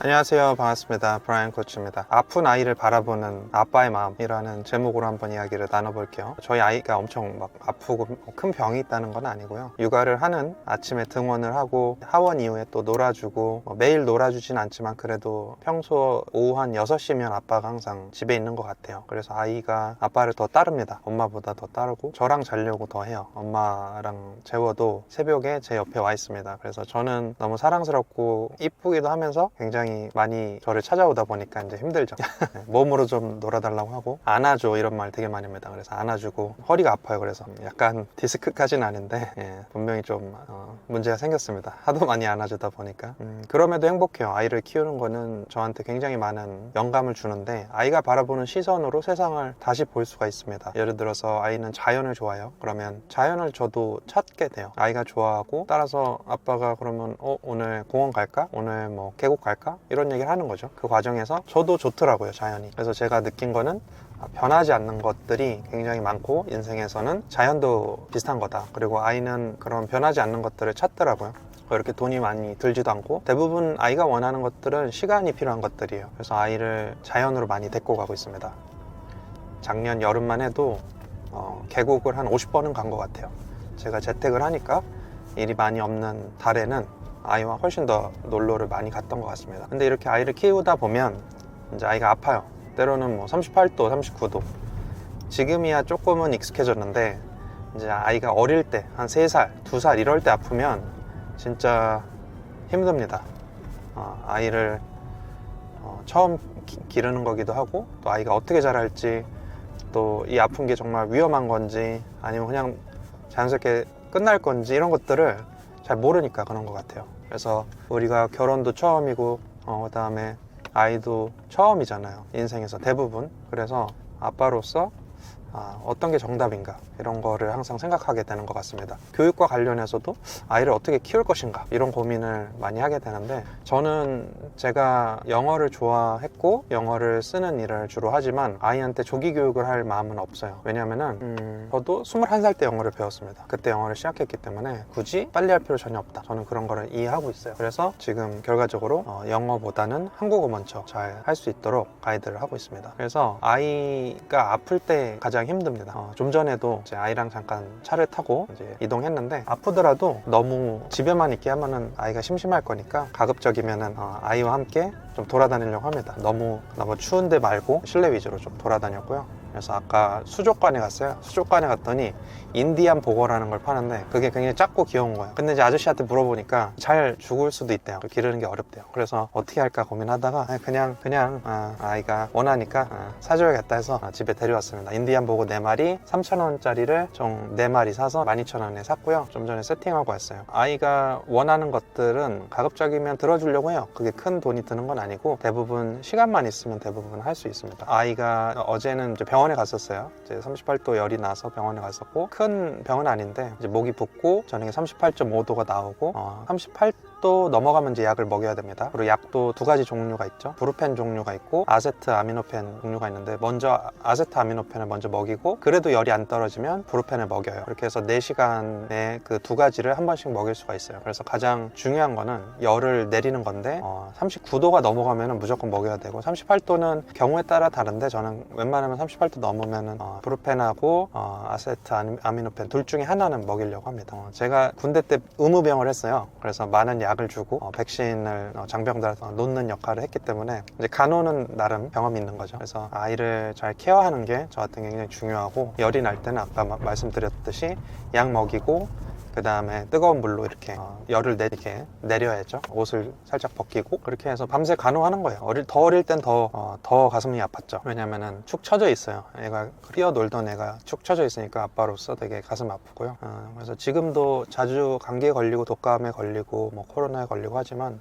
안녕하세요. 반갑습니다. 브라이언 코치입니다. 아픈 아이를 바라보는 아빠의 마음이라는 제목으로 한번 이야기를 나눠볼게요. 저희 아이가 엄청 막 아프고 큰 병이 있다는 건 아니고요. 육아를 하는 아침에 등원을 하고 하원 이후에 또 놀아주고 매일 놀아주진 않지만 그래도 평소 오후 한 6시면 아빠가 항상 집에 있는 것 같아요. 그래서 아이가 아빠를 더 따릅니다. 엄마보다 더 따르고 저랑 자려고 더 해요. 엄마랑 재워도 새벽에 제 옆에 와 있습니다. 그래서 저는 너무 사랑스럽고 이쁘기도 하면서 굉장히 많이 저를 찾아오다 보니까 이제 힘들죠. 몸으로 좀 놀아달라고 하고 안아줘 이런 말 되게 많이 합니다. 그래서 안아주고 허리가 아파요. 그래서 약간 디스크까지는 아닌데 분명히 좀 문제가 생겼습니다. 하도 많이 안아주다 보니까 그럼에도 행복해요. 아이를 키우는 거는 저한테 굉장히 많은 영감을 주는데 아이가 바라보는 시선으로 세상을 다시 볼 수가 있습니다. 예를 들어서 아이는 자연을 좋아해요. 그러면 자연을 저도 찾게 돼요. 아이가 좋아하고 따라서 아빠가 그러면 오늘 공원 갈까? 오늘 뭐 계곡 갈까? 이런 얘기를 하는 거죠. 그 과정에서 저도 좋더라고요, 자연이. 그래서 제가 느낀 거는 변하지 않는 것들이 굉장히 많고 인생에서는 자연도 비슷한 거다. 그리고 아이는 그런 변하지 않는 것들을 찾더라고요. 이렇게 돈이 많이 들지도 않고 대부분 아이가 원하는 것들은 시간이 필요한 것들이에요. 그래서 아이를 자연으로 많이 데리고 가고 있습니다. 작년 여름만 해도 계곡을 한 50번은 간 것 같아요. 제가 재택을 하니까 일이 많이 없는 달에는 아이와 훨씬 더 놀러를 많이 갔던 것 같습니다. 근데 이렇게 아이를 키우다 보면 이제 아이가 아파요. 때로는 뭐 38도, 39도. 지금이야 조금은 익숙해졌는데 이제 아이가 어릴 때 한 3살, 2살 이럴 때 아프면 진짜 힘듭니다. 아이를 처음 기르는 거기도 하고 또 아이가 어떻게 자랄지 또 이 아픈 게 정말 위험한 건지 아니면 그냥 자연스럽게 끝날 건지 이런 것들을 잘 모르니까 그런 것 같아요. 그래서 우리가 결혼도 처음이고 그 다음에 아이도 처음이잖아요, 인생에서 대부분. 그래서 아빠로서 어떤 게 정답인가 이런 거를 항상 생각하게 되는 것 같습니다. 교육과 관련해서도 아이를 어떻게 키울 것인가 이런 고민을 많이 하게 되는데 저는 제가 영어를 좋아했고 영어를 쓰는 일을 주로 하지만 아이한테 조기 교육을 할 마음은 없어요. 왜냐하면은 저도 21살 때 영어를 배웠습니다. 그때 영어를 시작했기 때문에 굳이 빨리 할 필요 전혀 없다. 저는 그런 거를 이해하고 있어요. 그래서 지금 결과적으로 영어보다는 한국어 먼저 잘 할 수 있도록 가이드를 하고 있습니다. 그래서 아이가 아플 때 가장 힘듭니다. 좀 전에도 이제 아이랑 잠깐 차를 타고 이제 이동했는데 아프더라도 너무 집에만 있게 하면은 아이가 심심할 거니까 가급적이면은 아이와 함께 좀 돌아다니려고 합니다. 너무 추운데 말고 실내 위주로 좀 돌아다녔고요. 그래서 아까 수족관에 갔어요. 수족관에 갔더니 인디안 보거라는 걸 파는데 그게 굉장히 작고 귀여운 거예요. 근데 이제 아저씨한테 물어보니까 잘 죽을 수도 있대요. 기르는 게 어렵대요. 그래서 어떻게 할까 고민하다가 그냥 아이가 원하니까 사줘야겠다 해서 집에 데려왔습니다. 인디안 보고 4마리 3,000원짜리를 총 4마리 사서 12,000원에 샀고요. 좀 전에 세팅하고 왔어요. 아이가 원하는 것들은 가급적이면 들어주려고 해요. 그게 큰 돈이 드는 건 아니고 대부분 시간만 있으면 대부분 할 수 있습니다. 아이가 어제는 이제 병원에 갔었어요. 이제 38도 열이 나서 병원에 갔었고 큰 병은 아닌데 이제 목이 붓고 저녁에 38.5도가 나오고 38도 넘어가면 이제 약을 먹여야 됩니다. 그리고 약도 2가지 종류가 있죠. 브루펜 종류가 있고 아세트 아미노펜 종류가 있는데 먼저 아세트 아미노펜을 먼저 먹이고 그래도 열이 안 떨어지면 브루펜을 먹여요. 그렇게 해서 4시간에 그 2가지를 한 번씩 먹일 수가 있어요. 그래서 가장 중요한 거는 열을 내리는 건데 39도가 넘어가면 무조건 먹여야 되고 38도는 경우에 따라 다른데 저는 웬만하면 38도 넘으면 브루펜하고 아세트 아미노펜 둘 중에 하나는 먹이려고 합니다. 제가 군대 때 의무병을 했어요. 그래서 많은 약을 주고 백신을 장병들한테 놓는 역할을 했기 때문에 이제 간호는 나름 경험이 있는 거죠. 그래서 아이를 잘 케어하는 게 저한테 굉장히 중요하고 열이 날 때는 아까 말씀드렸듯이 약 먹이고 그 다음에 뜨거운 물로 이렇게 열을 이렇게 내려야죠. 옷을 살짝 벗기고 그렇게 해서 밤새 간호하는 거예요. 더 어릴 땐 더 가슴이 아팠죠. 왜냐면은 축 처져 있어요. 애가 뛰어놀던 애가 축 처져 있으니까 아빠로서 되게 가슴 아프고요. 그래서 지금도 자주 감기에 걸리고 독감에 걸리고 뭐 코로나에 걸리고 하지만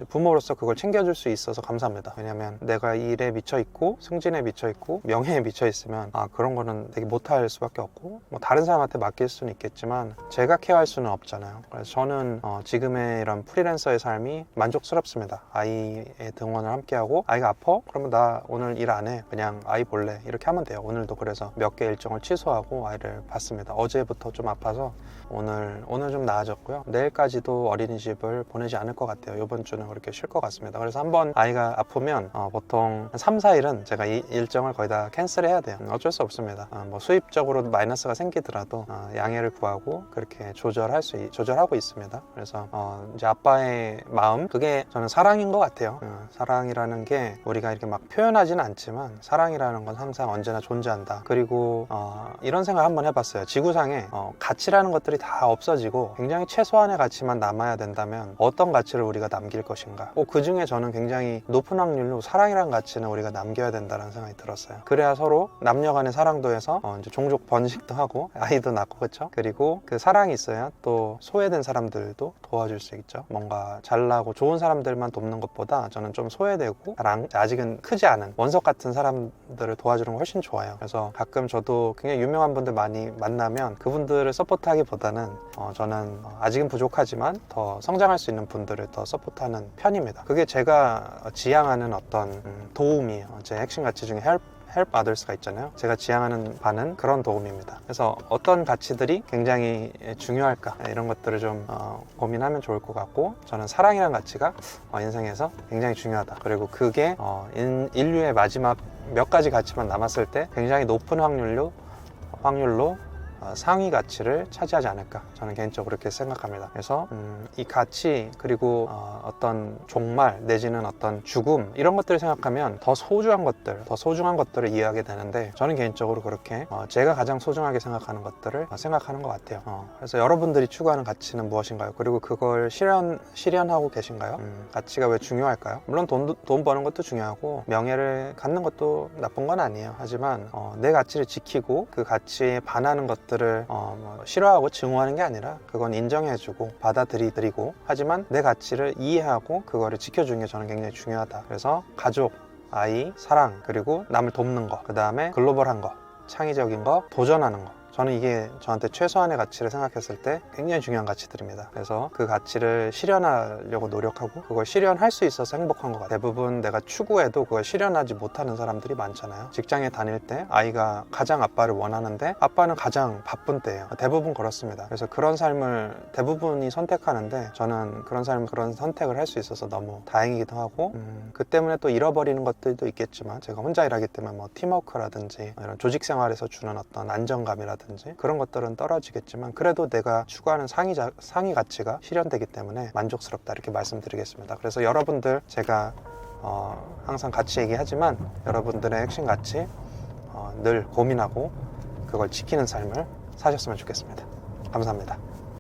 부모로서 그걸 챙겨줄 수 있어서 감사합니다. 왜냐면 내가 일에 미쳐 있고 승진에 미쳐 있고 명예에 미쳐 있으면 그런 거는 되게 못할 수밖에 없고 뭐 다른 사람한테 맡길 수는 있겠지만 제가 케어 존재할 수는 없잖아요. 그래서 저는 지금의 이런 프리랜서의 삶이 만족스럽습니다. 아이의 등원을 함께하고 아이가 아파? 그러면 나 오늘 일 안 해. 그냥 아이 볼래. 이렇게 하면 돼요. 오늘도 그래서 몇 개 일정을 취소하고 아이를 봤습니다. 어제부터 좀 아파서 오늘 좀 나아졌고요. 내일까지도 어린이집을 보내지 않을 것 같아요. 이번 주는 그렇게 쉴 것 같습니다. 그래서 한번 아이가 아프면 보통 3, 4일은 제가 이 일정을 거의 다 캔슬해야 돼요. 어쩔 수 없습니다. 뭐 수입적으로 마이너스가 생기더라도 양해를 구하고 그렇게 조절하고 있습니다. 그래서 이제 아빠의 마음, 그게 저는 사랑인 것 같아요. 사랑이라는 게 우리가 이렇게 막 표현하지는 않지만 사랑이라는 건 항상 언제나 존재한다. 그리고 이런 생각 한번 해봤어요. 지구상에 가치라는 것들이 다 없어지고 굉장히 최소한의 가치만 남아야 된다면 어떤 가치를 우리가 남길 것인가. 그 중에 저는 굉장히 높은 확률로 사랑이라는 가치는 우리가 남겨야 된다는 생각이 들었어요. 그래야 서로 남녀 간의 사랑도 해서 이제 종족 번식도 하고 아이도 낳고, 그렇죠? 그리고 그 사랑이 있어야 또 소외된 사람들도 도와줄 수 있죠. 뭔가 잘나고 좋은 사람들만 돕는 것보다 저는 좀 소외되고 아직은 크지 않은 원석 같은 사람들을 도와주는 거 훨씬 좋아요. 그래서 가끔 저도 굉장히 유명한 분들 많이 만나면 그분들을 서포트하기보다는 저는 아직은 부족하지만 더 성장할 수 있는 분들을 더 서포트하는 편입니다. 그게 제가 지향하는 어떤 도움이에요. 제 핵심 가치 중에 help others가 있잖아요. 제가 지향하는 바는 그런 도움입니다. 그래서 어떤 가치들이 굉장히 중요할까, 이런 것들을 좀 고민하면 좋을 것 같고, 저는 사랑이라는 가치가 인생에서 굉장히 중요하다. 그리고 그게 인류의 마지막 몇 가지 가치만 남았을 때 굉장히 높은 확률로 상위 가치를 차지하지 않을까, 저는 개인적으로 그렇게 생각합니다. 그래서 이 가치, 그리고 어떤 종말 내지는 어떤 죽음, 이런 것들을 생각하면 더 소중한 것들을 이해하게 되는데, 저는 개인적으로 그렇게 제가 가장 소중하게 생각하는 것들을 생각하는 것 같아요. 그래서 여러분들이 추구하는 가치는 무엇인가요? 그리고 그걸 실현하고 계신가요? 가치가 왜 중요할까요? 물론 돈 버는 것도 중요하고 명예를 갖는 것도 나쁜 건 아니에요. 하지만 내 가치를 지키고 그 가치에 반하는 것들을 싫어하고 증오하는 게 아니라 그건 인정해주고 받아들이고, 하지만 내 가치를 이해하고 그거를 지켜주는 게 저는 굉장히 중요하다. 그래서 가족, 아이, 사랑, 그리고 남을 돕는 거, 그 다음에 글로벌한 거, 창의적인 거, 도전하는 거, 저는 이게 저한테 최소한의 가치를 생각했을 때 굉장히 중요한 가치들입니다. 그래서 그 가치를 실현하려고 노력하고 그걸 실현할 수 있어서 행복한 것 같아요. 대부분 내가 추구해도 그걸 실현하지 못하는 사람들이 많잖아요. 직장에 다닐 때 아이가 가장 아빠를 원하는데 아빠는 가장 바쁜 때예요. 대부분 그렇습니다. 그래서 그런 삶을 대부분이 선택하는데, 저는 그런 선택을 할 수 있어서 너무 다행이기도 하고, 그 때문에 또 잃어버리는 것들도 있겠지만, 제가 혼자 일하기 때문에 뭐 팀워크라든지 이런 조직 생활에서 주는 어떤 안정감이라든지 그런 것들은 떨어지겠지만, 그래도 내가 추구하는 상위 가치가 실현되기 때문에 만족스럽다, 이렇게 말씀드리겠습니다. 그래서 여러분들, 제가 항상 가치 얘기하지만 여러분들의 핵심 가치 늘 고민하고 그걸 지키는 삶을 사셨으면 좋겠습니다. 감사합니다.